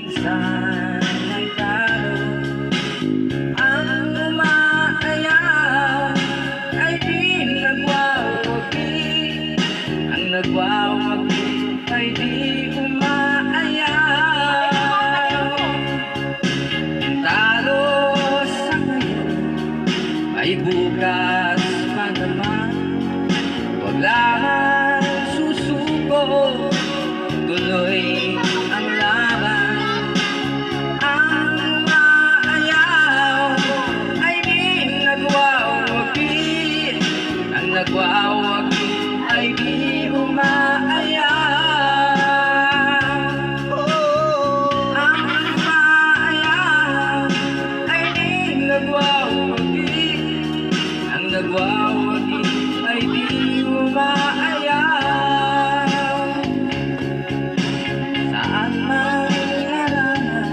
Minsan ay talo. Ang umaayaw ay di nagwawagi. Ang nagwawagi ay di umaayaw. Talo sa ngayon ay bukas pa naman. Huwag lang susuko, tuloy ang laban. Ang umaayaw ay di nagwawagi. Ang nagwawagi ay di umaayaw. Ang umaayaw ay di nagwawagi. Ang nagwawagi ay di umaayaw. Saan man larangan,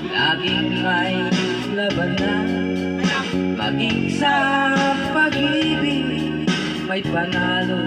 laging may labanan. Maging sa pag-ibig, may panalo